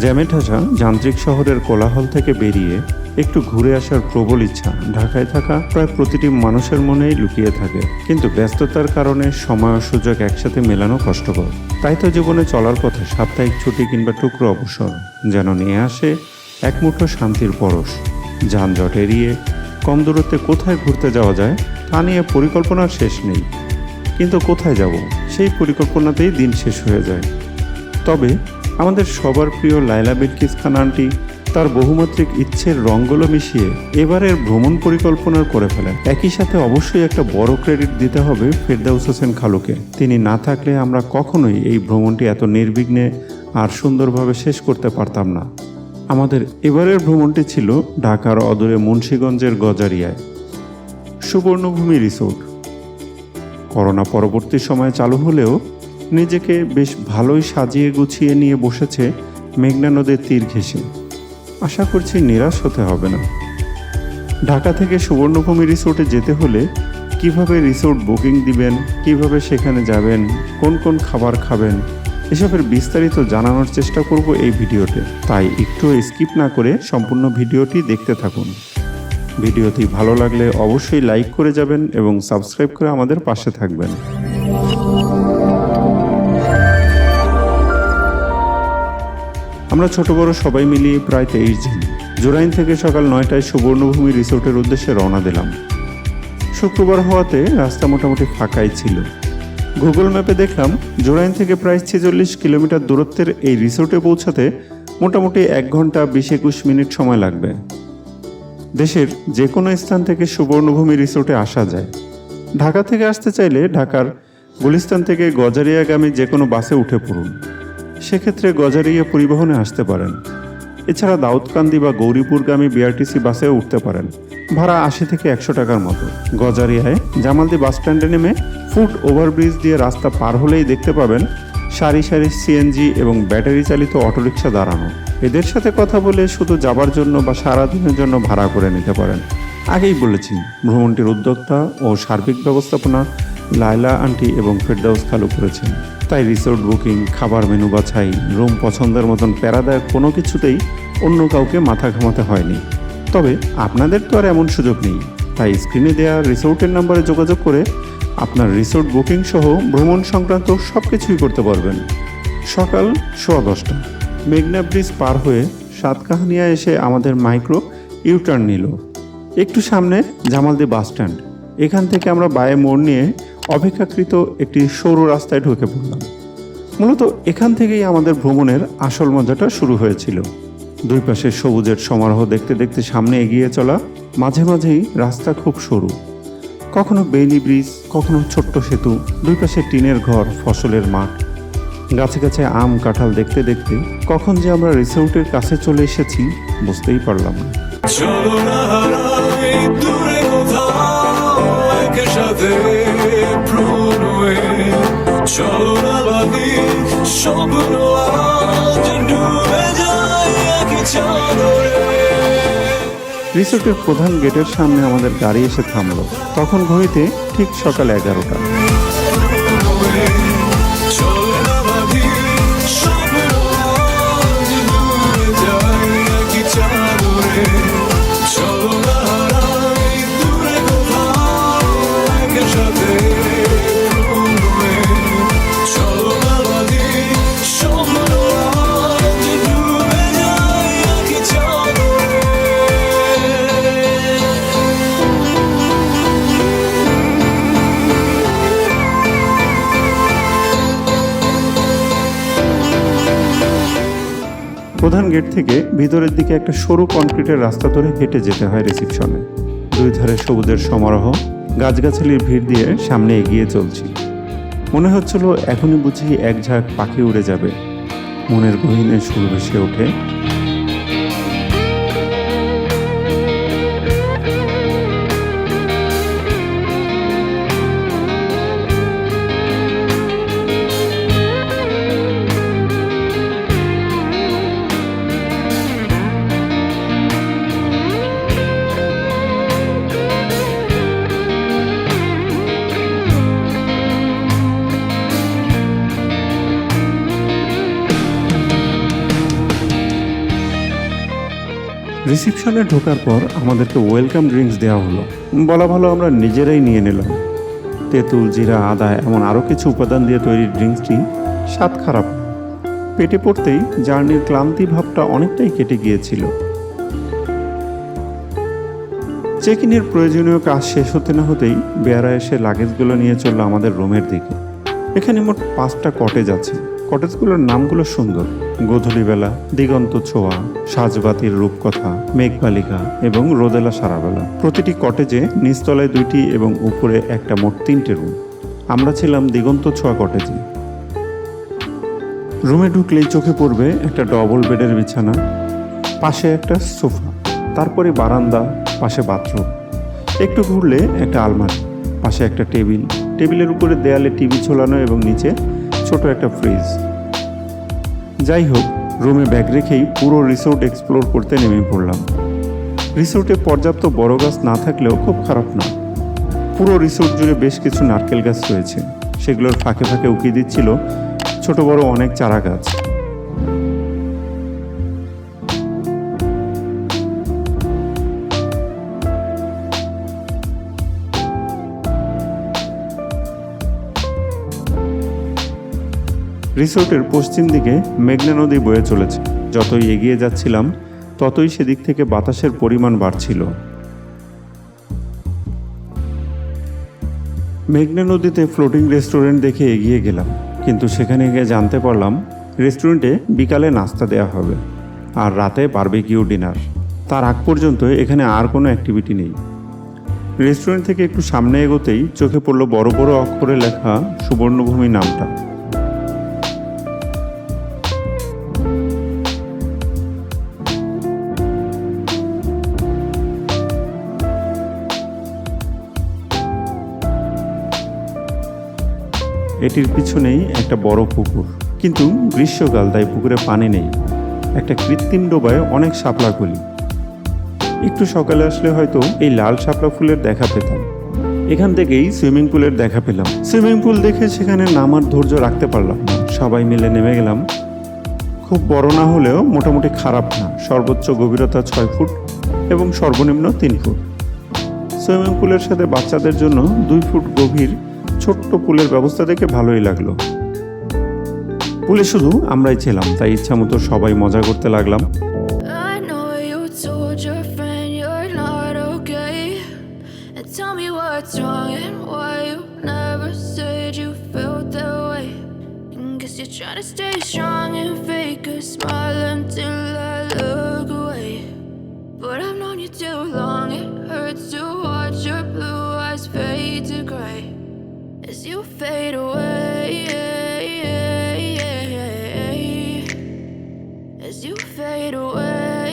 জ্যামে ঠাসা যান্ত্রিক শহরের কোলাহল থেকে বেরিয়ে একটু ঘুরে আসার প্রবল ইচ্ছা ঢাকায় থাকা প্রায় প্রতিটি মানুষের মনেই লুকিয়ে থাকে, কিন্তু ব্যস্ততার কারণে সময় ও সুযোগ একসাথে মেলানো কষ্টকর। তাই তো জীবনে চলার পথে সাপ্তাহিক ছুটি কিংবা টুকরো অবসর যেন নিয়ে আসে এক মুঠো শান্তির পরশ। যানজট এড়িয়ে কম দূরত্বে কোথায় ঘুরতে যাওয়া যায় তা নিয়ে পরিকল্পনার শেষ নেই, কিন্তু কোথায় যাব সেই পরিকল্পনাতেই দিন শেষ হয়ে যায়। তবে আমাদের সবার প্রিয় লায়লা বিলকিস খান আন্টি তার বহুমাত্রিক ইচ্ছের রঙগুলো মিশিয়ে এবারের ভ্রমণ পরিকল্পনা করে ফেলেন। একই সাথে অবশ্যই একটা বড় ক্রেডিট দিতে হবে ফেরদাউস হোসেন খালুকে। তিনি না থাকলে আমরা কখনোই এই ভ্রমণটি এত নির্বিঘ্নে আর সুন্দরভাবে শেষ করতে পারতাম না। আমাদের এবারের ভ্রমণটি ছিল ঢাকার অদূরে মুন্সিগঞ্জের গজারিয়ায় সুবর্ণভূমি রিসোর্ট। করোনা পরবর্তী সময়ে চালু হলেও নিজেকে বেশ ভালোই সাজিয়ে গুছিয়ে নিয়ে বসেছে মেঘনা নদীর তীর ঘেঁষে। আশা করছি নিরাশ হতে হবে না। ঢাকা থেকে সুবর্ণভূমি রিসোর্টে যেতে হলে কিভাবে রিসোর্ট বুকিং দিবেন, কিভাবে সেখানে যাবেন, কোন কোন খাবার খাবেন, এসবের বিস্তারিত জানানোর চেষ্টা করব এই ভিডিওতে। তাই একটু স্কিপ না করে সম্পূর্ণ ভিডিওটি দেখতে থাকুন। ভিডিওটি ভালো লাগলে অবশ্যই লাইক করে যাবেন এবং সাবস্ক্রাইব করে আমাদের পাশে থাকবেন। আমরা ছোট বড় সবাই মিলিয়ে প্রায় 23 জন জোরাইন থেকে সকাল 9টায় সুবর্ণভূমি রিসোর্টের উদ্দেশ্যে রওনা দিলাম। শুক্রবার হওয়াতে রাস্তা মোটামুটি ফাঁকাই ছিল। গুগল ম্যাপে দেখলাম জোরাইন থেকে প্রায় 46 কিলোমিটার দূরত্বের এই রিসোর্টে পৌঁছাতে মোটামুটি 1 ঘন্টা 20-21 মিনিট সময় লাগবে। দেশের যে কোনো স্থান থেকে সুবর্ণভূমি রিসোর্টে আসা যায়। ঢাকা থেকে আসতে চাইলে ঢাকার গুলিস্তান থেকে গজারিয়াগামী যে কোনো বাসে উঠে পড়ুন, সেক্ষেত্রে গজারিয়া পরিবহনে আসতে পারেন। এছাড়া দাউদকান্দি বা গৌরীপুরগামী বিআরটিসি বাসেও উঠতে পারেন, ভাড়া 80 থেকে 100 টাকার মতো। গজারিয়ায় জামালদি বাস স্ট্যান্ডে নেমে ফুট ওভারব্রিজ দিয়ে রাস্তা পার হলেই দেখতে পাবেন সারি সারি সিএনজি এবং ব্যাটারি চালিত অটোরিকশা দাঁড়ানো। এদের সাথে কথা বলে শুধু যাবার জন্য বা সারাদিনের জন্য ভাড়া করে নিতে পারেন। আগেই বলেছি, ভ্রমণটির উদ্যোক্তা ও সার্বিক ব্যবস্থাপনা লায়লা আন্টি এবং ফেরদাউস খালু করেছেন। তাই রিসোর্ট বুকিং, খাবার মেনু বাছাই, রুম পছন্দের মতন প্যারাদায়ক কোনো কিছুতেই অন্য কাউকে মাথা ঘামাতে হয়নি। তবে আপনাদের তো আর এমন সুযোগ নেই, তাই স্ক্রিনে দেওয়া রিসোর্টের নাম্বারে যোগাযোগ করে আপনার রিসোর্ট বুকিং সহ ভ্রমণ সংক্রান্ত সব কিছুই করতে পারবেন। সকাল 10:15 মেঘনা ব্রিজ পার হয়ে সাতকাহানিয়া এসে আমাদের মাইক্রো ইউটার্ন নিল। একটু সামনে জামালদি বাস স্ট্যান্ড। এখান থেকে আমরা বায়ে মোড় নিয়ে অপেক্ষাকৃত একটি সরু রাস্তায় ঢুকে পড়লাম। মূলত এখান থেকেই আমাদের ভ্রমণের আসল মজাটা শুরু হয়েছিল। দুই পাশে সবুজের সমারোহ দেখতে দেখতে সামনে এগিয়ে চলা। মাঝে মাঝেই রাস্তা খুব সরু, কখনো বেইলি ব্রিজ, কখনো ছোট্ট সেতু, দুই পাশে টিনের ঘর, ফসলের মাঠ, গাছে গাছে আম কাঁঠাল দেখতে দেখতে কখন যে আমরা রিসোর্টের কাছে চলে এসেছি বুঝতেই পারলাম না। রিসোর্টের প্রধান গেটের সামনে আমাদের গাড়ি এসে থামলো। তখন ঘড়িতে ঠিক সকাল 11টা। প্রধান গেট থেকে ভিতরের দিকে একটা সরু কনক্রিটের রাস্তা ধরে হেঁটে যেতে হয় রিসেপশনে। দুই ধারে সবুজের সমারোহ, গাছগাছালির ভিড় দিয়ে সামনে এগিয়ে চলছি। মনে হচ্ছিল এখনই বুঝি এক ঝাঁক পাখি উড়ে যাবে। মনের গহীনে সুর ভেসে ওঠে। রিসেপশনে ঢোকার পর আমাদেরকে ওয়েলকাম ড্রিঙ্কস দেওয়া হলো। বলা ভালো আমরা নিজেরাই নিয়ে নিলাম। তেঁতুল, জিরা, আদা এমন আরও কিছু উপাদান দিয়ে তৈরি ড্রিঙ্কসটি স্বাদ খারাপ না। পেটে পড়তেই জার্নির ক্লান্তি ভাবটা অনেকটাই কেটে গিয়েছিল। চেক ইনের প্রয়োজনীয় কাজ শেষ হতে না হতেই বেয়ারা এসে লাগেজগুলো নিয়ে চললো আমাদের রুমের দিকে। এখানে মোট 5টা কটেজ আছে। কটেজগুলোর নামগুলো সুন্দর: গোধূলিবেলা, দিগন্ত ছোঁয়া, সাজবাতির রূপকথা, মেঘবালিকা এবং রোদেলা সারাবেলা। প্রতিটি কটেজে নিচতলায় 2টি এবং উপরে একটা, মোট 3টে রুম। আমরা ছিলাম দিগন্ত ছোঁয়া কটেজে। রুমে ঢুকলেই চোখে পড়বে একটা ডবল বেডের বিছানা, পাশে একটা সোফা, তারপরে বারান্দা, পাশে বাথরুম। একটু ঘুরলে একটা আলমারি, পাশে একটা টেবিল, টেবিলের উপরে দেয়ালে টিভি ঝোলানো এবং নিচে ছোট একটা ফ্রিজ। যাই হোক, রুমে ব্যাগ রেখেই পুরো রিসোর্ট এক্সপ্লোর করতে নেমে পড়লাম। রিসোর্টে পর্যাপ্ত বড় গাছ না থাকলেও খুব খারাপ না। পুরো রিসোর্ট জুড়ে বেশ কিছু নারকেল গাছ রয়েছে, সেগুলোর ফাঁকে ফাঁকে উকিয়ে দিচ্ছিল ছোট বড় অনেক চারা গাছ। রিসোর্টের পশ্চিম দিকে মেঘনা নদী বয়ে চলেছে। যতই এগিয়ে যাচ্ছিলাম ততই সেদিক থেকে বাতাসের পরিমাণ বাড়ছিল। মেঘনা নদীতে ফ্লোটিং রেস্টুরেন্ট দেখে এগিয়ে গেলাম, কিন্তু সেখানে গিয়ে জানতে পারলাম রেস্টুরেন্টে বিকালে নাস্তা দেওয়া হবে আর রাতে বারবিকিউ ডিনার। তার আগ পর্যন্ত এখানে আর কোনো অ্যাক্টিভিটি নেই। রেস্টুরেন্ট থেকে একটু সামনে এগোতেই চোখে পড়ল বড় বড় অক্ষরে লেখা সুবর্ণভূমি নামটা। এটির পিছনেই একটা বড় পুকুর, কিন্তু গ্রীষ্মকাল, তাই পুকুরে পানি নেই। একটা কৃত্রিম ডোবায় অনেক শাপলা কলি। একটু সকালে আসলে হয়তো এই লাল শাপলা ফুলের দেখা পেতাম। এখান থেকেই সুইমিং পুলের দেখা পেলাম। সুইমিং পুল দেখে সেখানে নামার ধৈর্য রাখতে পারলাম না, সবাই মিলে নেমে গেলাম। খুব বড় না হলেও মোটামুটি খারাপ না। সর্বোচ্চ গভীরতা 6 ফুট এবং সর্বনিম্ন 3 ফুট। সুইমিং পুলের সাথে বাচ্চাদের জন্য 2 ফুট গভীর ছোট্ট পুলের ব্যবস্থা দেখে ভালোই লাগলো। পুলে শুধু আমরাই ছিলাম, তাই ইচ্ছা মতো সবাই মজা করতে লাগলাম। As you fade away, as you fade away.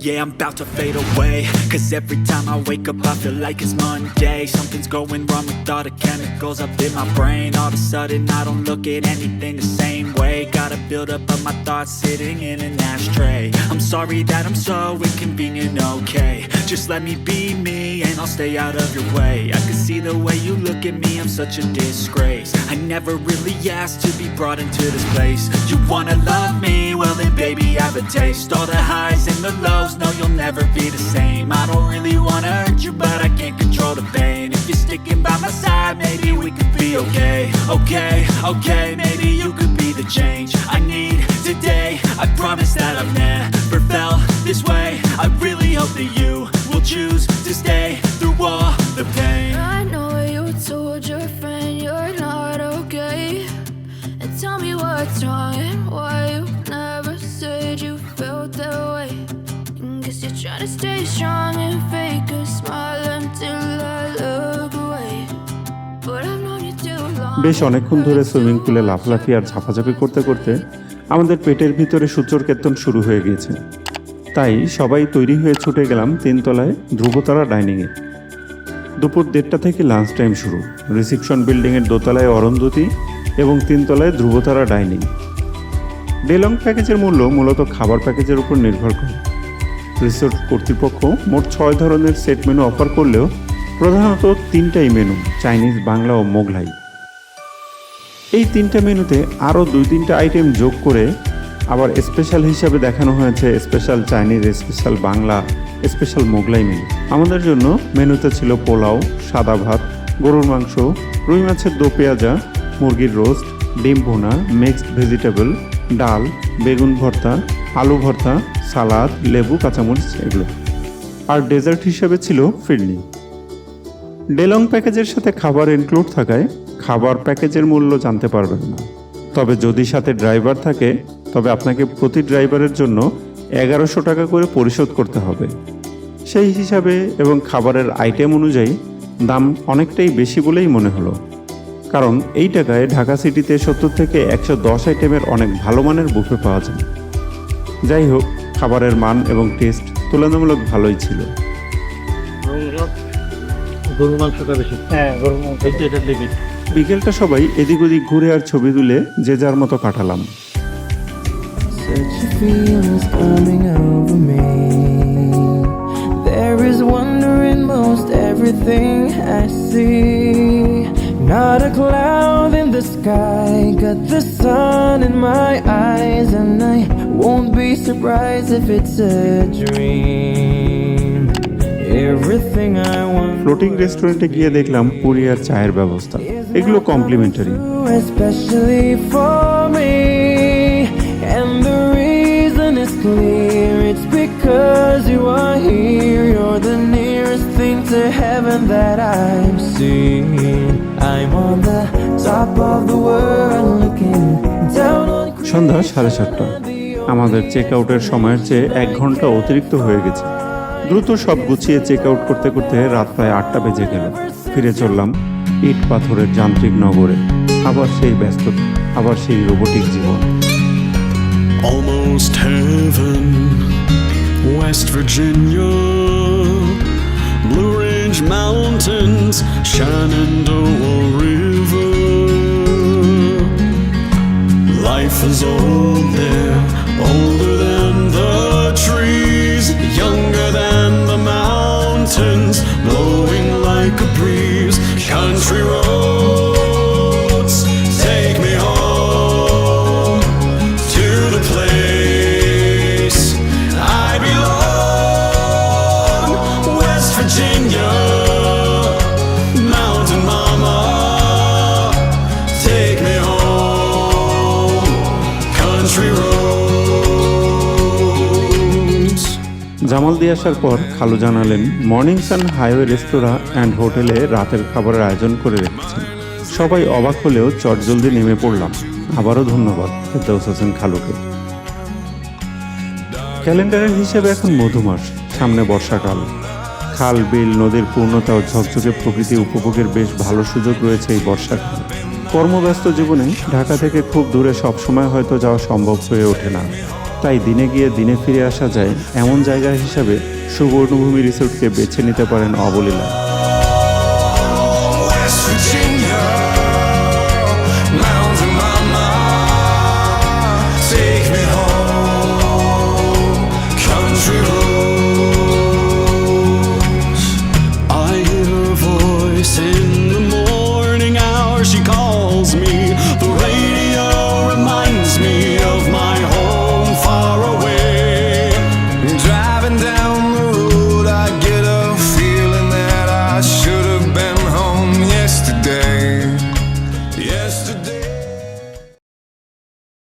Yeah, I'm about to fade away, 'cause every time I wake up I feel like it's Monday. Something's going wrong with all the chemicals up in my brain. All of a sudden I don't look at anything the same way. Gotta build up of my thoughts sitting in an ashtray. I'm sorry that I'm so inconvenient, okay? Just let me be me and I'll stay out of your way. I can see the way you look at me, I'm such a disgrace. I never really asked to be brought into this place. You wanna love me? Well then baby I have a taste. All the highs and the lows, no you'll never be the same. I don't really wanna hurt you, but I can't control the pain. If you're sticking by my side, maybe we could be okay. Okay, maybe you could be the change I need today. I promise that I've never felt this way. I really hope that you will choose to stay through all the pain. I know you told your friend you're not okay, and tell me what's wrong and why you never said you felt that way. Guess you're trying to stay strong and fake a smile until I look away, but I've known you too long. বেশ অনেকক্ষণ ধরে swimming পুলে লাফলাফি আর ঝাপাঝাপি করতে করতে আমাদের পেটের ভিতরে সূচর কেতন শুরু হয়ে গিয়েছে। তাই সবাই তৈরি হয়ে ছুটে গেলাম 3 তলায় ধ্রুবতারা ডাইনিংয়ে। দুপুর 1:30 থেকে লাঞ্চ টাইম শুরু। রিসেপশন বিল্ডিংয়ের দোতলায় অরন্ধতী এবং 3 তলায় ধ্রুবতারা ডাইনিং। ডেলং প্যাকেজের মূল্য মূলত খাবার প্যাকেজের উপর নির্ভর করে। রিসোর্ট কর্তৃপক্ষ মোট 6 ধরনের সেট মেনু অফার করলেও প্রধানত 3টাই মেনু, চাইনিজ, বাংলা ও মোগলাই। এই 3টা মেনুতে আরও 2-3টা আইটেম যোগ করে আবার স্পেশাল হিসাবে দেখানো হয়েছে special Chinese, special Bangla, special Mughlai menu. আমাদের জন্য মেনুতে ছিল পোলাও, সাদা ভাত, গরুর মাংস, রুই মাছের দো পেঁয়াজা, মুরগির রোস্ট, ডিম ভুনা, মিক্সড ভেজিটেবল, ডাল, বেগুন ভর্তা, আলু ভর্তা, সালাদ, লেবু, কাঁচামরিচ এগুলো। আর ডেজার্ট হিসাবে ছিল ফিরনি। ডেলং প্যাকেজের সাথে খাবার ইনক্লুড থাকায় খাবার প্যাকেজের মূল্য জানতে পারবেন না। তবে যদি সাথে ড্রাইভার থাকে তবে আপনাকে প্রতি ড্রাইভারের জন্য 1100 টাকা করে পরিশোধ করতে হবে। সেই হিসাবে এবং খাবারের আইটেম অনুযায়ী দাম অনেকটাই বেশি বলেই মনে হলো, কারণ এই টাকায় ঢাকা সিটিতে 70 থেকে 110 আইটেমের অনেক ভালো মানের বুফে পাওয়া যায়। যাই হোক, খাবারের মান এবং টেস্ট তুলনামূলক ভালোই ছিল। গরুর মাংসটা বেশি। হ্যাঁ, গরুর মাংস এটা লিমিট। বিকেলটা সবাই এদিক ওদিক ঘুরে আর ছবি তুলে যে যার মতো কাটালাম। Such a feeling's coming over me. There is wonder in most everything I see. Not a cloud in the sky, got the sun in my eyes, and I won't be surprised if it's a dream. Everything I want. Floating রেস্টুরেন্টে গিয়ে দেখলাম পুরি আর চায়ের ব্যবস্থা, এগুলো complimentary. Especially for me, and the reason is clear. It's because you are here. You're the nearest thing to heaven that I've seen. I'm on the top of the world looking down on. সন্ধ্যা 7:30। আমাদের check আউটের সময়ের চেয়ে 1 ঘন্টা অতিরিক্ত হয়ে গেছে। দ্রুত সব গুছিয়ে চেক আউট করতে করতে রাত প্রায় 8টা বেজে গেল। ফিরে চললাম ইট পাথরের যান্ত্রিক নগরে। আবার সেই ব্যস্ততা, আবার সেই robotic Jibon. Almost heaven, West Virginia, Blue Ridge Mountains, Shenandoah River. Life is old there, older than the trees, younger than the mountains, blowing like a breeze. Country roads, take me home to the place I belong. West Virginia, Mountain Mama, take me home. Country roads. Jamal দিয়ে আসার পর খালু জানালেন Morning Sun Highway Restaurant and হোটেলে রাতের খাবারের আয়োজন করে রেখেছেন। সবাই অবাক হলেও চটজলদি নেমে পড়লাম। আবারও ধন্যবাদ ফেরদৌস হোসেন খালুকে। ক্যালেন্ডারের হিসেবে এখন মধুমাস, সামনে বর্ষাকাল। খাল, বিল, নদীর পূর্ণতা ও ঝকঝকে প্রকৃতি উপভোগের বেশ ভালো সুযোগ রয়েছে এই বর্ষাকালে। কর্মব্যস্ত জীবনে ঢাকা থেকে খুব দূরে সবসময় হয়তো যাওয়া সম্ভব হয়ে ওঠে না, তাই দিনে গিয়ে দিনে ফিরে আসা যায় এমন জায়গা হিসাবে সুবর্ণভূমি রিসোর্টকে বেছে নিতে পারেন অবলীলায়। West Virginia, Mountain Mama, take me home. Country roads. I hear her voice in the morning hour. She calls me. The radio reminds me of my home far away. Driving down the road, I get a feeling that I should have been home yesterday.